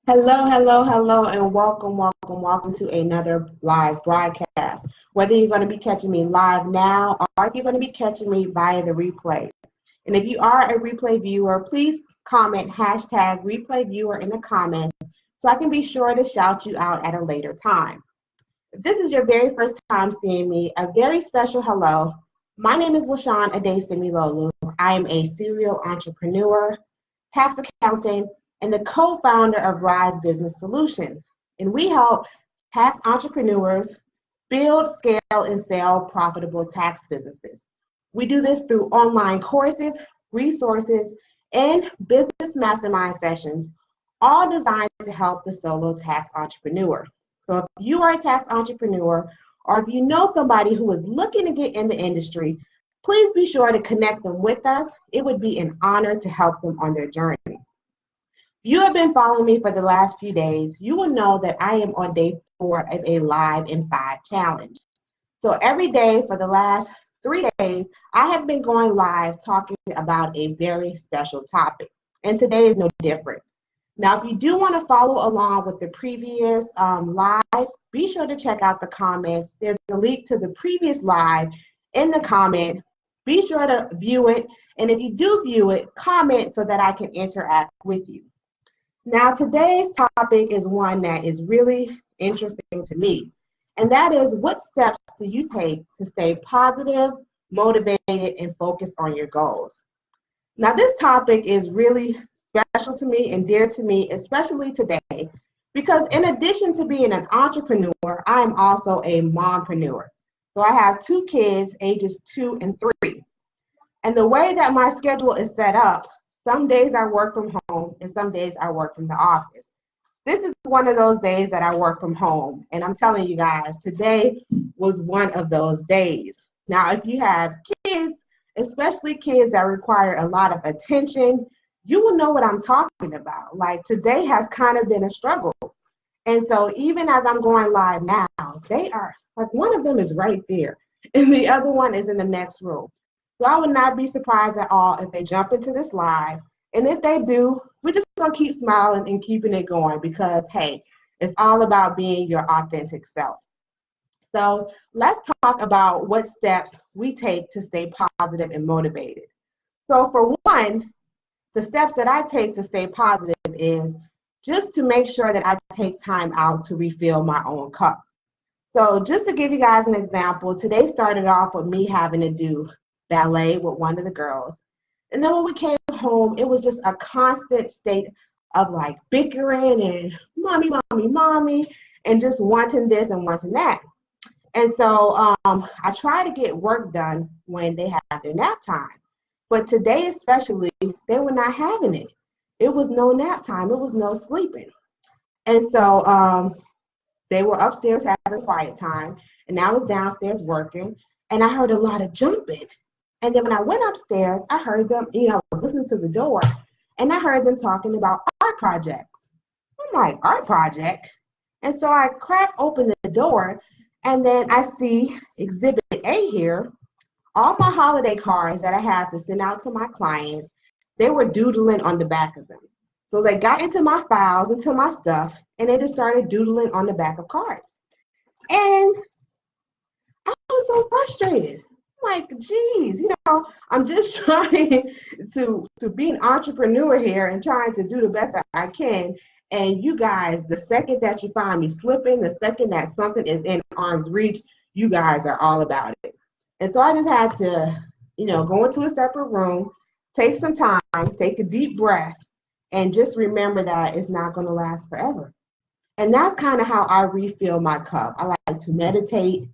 Hello, hello, hello, and welcome to another live broadcast. Whether you're going to be catching me live now or if you're going to be catching me via the replay. And if you are a replay viewer, please comment hashtag replay viewer in the comments so I can be sure to shout you out at a later time. If this is your very first time seeing me, a very special hello. My name is LaShawn Adesemilolu. I am a serial entrepreneur, tax accountant, and the co-founder of Rise Business Solutions. And we help tax entrepreneurs build, scale, and sell profitable tax businesses. We do this through online courses, resources, and business mastermind sessions, all designed to help the solo tax entrepreneur. So if you are a tax entrepreneur, or if you know somebody who is looking to get in the industry, please be sure to connect them with us. It would be an honor to help them on their journey. If you have been following me for the last few days, you will know that I am on day 4 of a Live in 5 challenge. So every day for the last 3 days, I have been going live talking about a very special topic. And today is no different. Now, if you do want to follow along with the previous lives, be sure to check out the comments. There's a link to the previous live in the comment. Be sure to view it. And if you do view it, comment so that I can interact with you. Now, today's topic is one that is really interesting to me, and that is, what steps do you take to stay positive, motivated, and focused on your goals? Now, this topic is really special to me and dear to me, especially today, because in addition to being an entrepreneur, I am also a mompreneur. So I have 2 kids, ages 2 and 3. And the way that my schedule is set up, some days I work from home and some days I work from the office. This is one of those days that I work from home. And I'm telling you guys, today was one of those days. Now, if you have kids, especially kids that require a lot of attention, you will know what I'm talking about. Like, today has kind of been a struggle. And so even as I'm going live now, they are, like, one of them is right there and the other one is in the next room. So I would not be surprised at all if they jump into this live. And if they do, we're just going to keep smiling and keeping it going because, hey, it's all about being your authentic self. So let's talk about what steps we take to stay positive and motivated. So for one, the steps that I take to stay positive is just to make sure that I take time out to refill my own cup. So just to give you guys an example, today started off with me having to do ballet with one of the girls. And then when we came home, it was just a constant state of like bickering and mommy, and just wanting this and wanting that. And so I try to get work done when they have their nap time. But today especially, they were not having it. It was no nap time. It was no sleeping. And so they were upstairs having quiet time, and I was downstairs working, and I heard a lot of jumping. And then when I went upstairs, I heard them, I was listening to the door, and I heard them talking about art projects. I'm like, art project? And so I crack open the door, and then I see Exhibit A here. All my holiday cards that I have to send out to my clients, they were doodling on the back of them. So they got into my files, into my stuff, and they just started doodling on the back of cards. And I was so frustrated. Like, geez, I'm just trying to be an entrepreneur here and trying to do the best that I can. And you guys, the second that you find me slipping, the second that something is in arm's reach, you guys are all about it. And so I just had to, go into a separate room, take some time, take a deep breath, and just remember that it's not going to last forever. And that's kind of how I refill my cup. I like to meditate,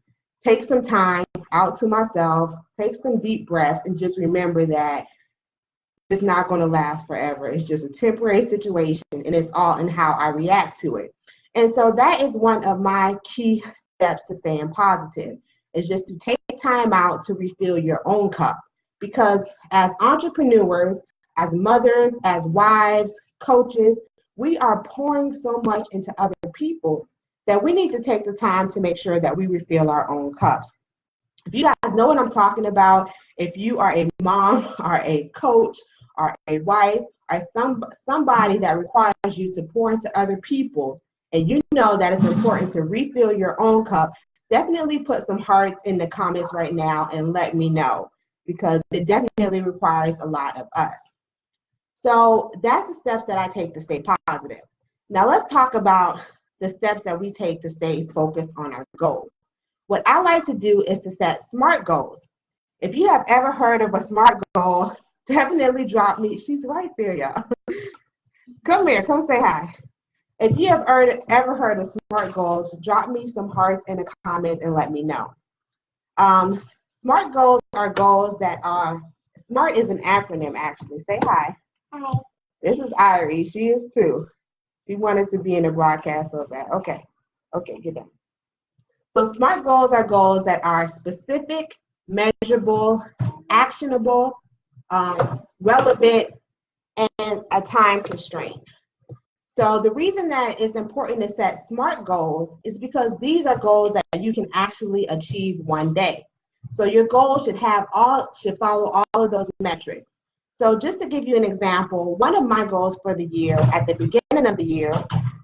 take some time out to myself, take some deep breaths, and just remember that it's not going to last forever. It's just a temporary situation, and it's all in how I react to it. And so that is one of my key steps to staying positive, is just to take time out to refill your own cup. Because as entrepreneurs, as mothers, as wives, coaches, we are pouring so much into other people that we need to take the time to make sure that we refill our own cups. If you guys know what I'm talking about, if you are a mom or a coach or a wife or somebody that requires you to pour into other people, and you know that it's important to refill your own cup, definitely put some hearts in the comments right now and let me know, because it definitely requires a lot of us. So that's the steps that I take to stay positive. Now let's talk about the steps that we take to stay focused on our goals. What I like to do is to set SMART goals. If you have ever heard of a SMART goal, definitely drop me. She's right there, y'all. Come here, come say hi. If you have ever heard of SMART goals, drop me some hearts in the comments and let me know. SMART goals are goals that are, SMART is an acronym actually. Say hi. Hi. This is Irie. She is too. She wanted to be in the broadcast so bad. Okay, get down. So SMART goals are goals that are specific, measurable, actionable, relevant, and a time constraint. So the reason that it's important to set SMART goals is because these are goals that you can actually achieve one day. So your goal should follow all of those metrics. So just to give you an example, one of my goals for the year at the beginning of the year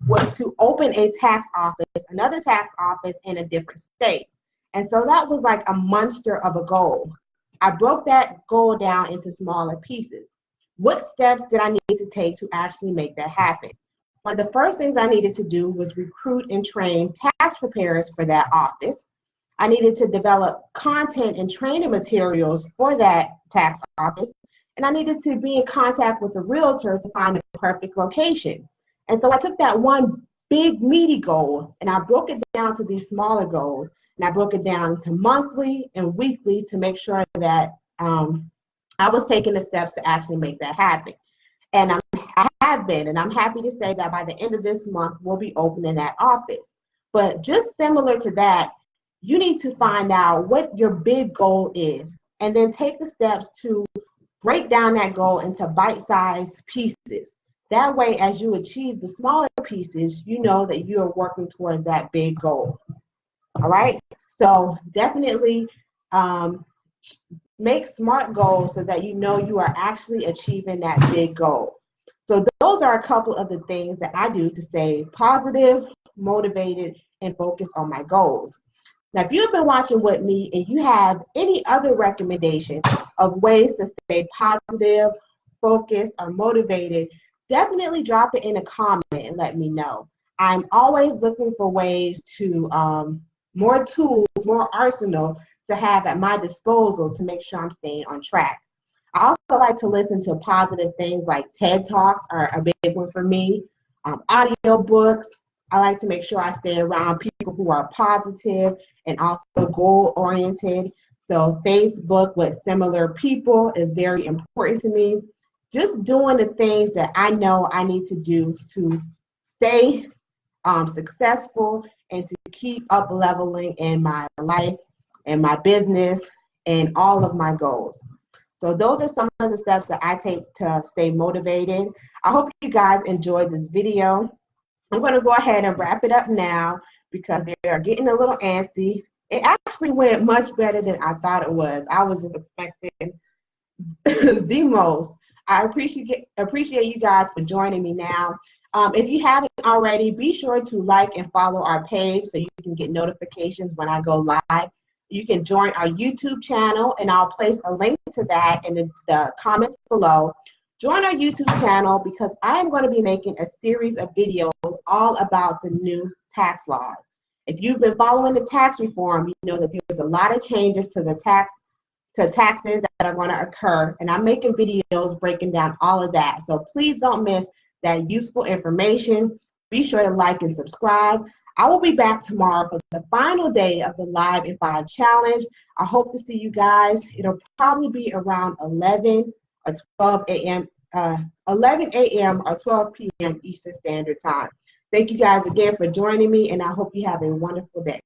was to open a tax office, another tax office in a different state. And so that was like a monster of a goal. I broke that goal down into smaller pieces. What steps did I need to take to actually make that happen? One of the first things I needed to do was recruit and train tax preparers for that office. I needed to develop content and training materials for that tax office. And I needed to be in contact with a realtor to find the perfect location. And so I took that one big meaty goal and I broke it down to these smaller goals. And I broke it down to monthly and weekly to make sure that I was taking the steps to actually make that happen. And I have been, and I'm happy to say that by the end of this month, we'll be opening that office. But just similar to that, you need to find out what your big goal is and then take the steps to break down that goal into bite-sized pieces. That way, as you achieve the smaller pieces, you know that you are working towards that big goal. All right? So definitely make SMART goals so that you know you are actually achieving that big goal. So those are a couple of the things that I do to stay positive, motivated, and focused on my goals. Now, if you've been watching with me and you have any other recommendation of ways to stay positive, focused, or motivated, definitely drop it in a comment and let me know. I'm always looking for ways to, more tools, more arsenal to have at my disposal to make sure I'm staying on track. I also like to listen to positive things like TED Talks are a big one for me, audio books. I like to make sure I stay around people who are positive and also goal-oriented. So Facebook with similar people is very important to me. Just doing the things that I know I need to do to stay successful and to keep up leveling in my life and my business and all of my goals. So those are some of the steps that I take to stay motivated. I hope you guys enjoyed this video. I'm going to go ahead and wrap it up now because they are getting a little antsy. It actually went much better than I thought it was. I was just expecting the most. I appreciate you guys for joining me now. If you haven't already, be sure to like and follow our page so you can get notifications when I go live. You can join our YouTube channel, and I'll place a link to that in the comments below. Join our YouTube channel because I am going to be making a series of videos all about the new tax laws. If you've been following the tax reform, you know that there's a lot of changes to the taxes that are going to occur, and I'm making videos breaking down all of that. So please don't miss that useful information. Be sure to like and subscribe. I will be back tomorrow for the final day of the Live in 5 challenge. I hope to see you guys. It'll probably be around 11 or 12 a.m. 11 a.m. or 12 p.m. Eastern Standard Time. Thank you guys again for joining me, and I hope you have a wonderful day.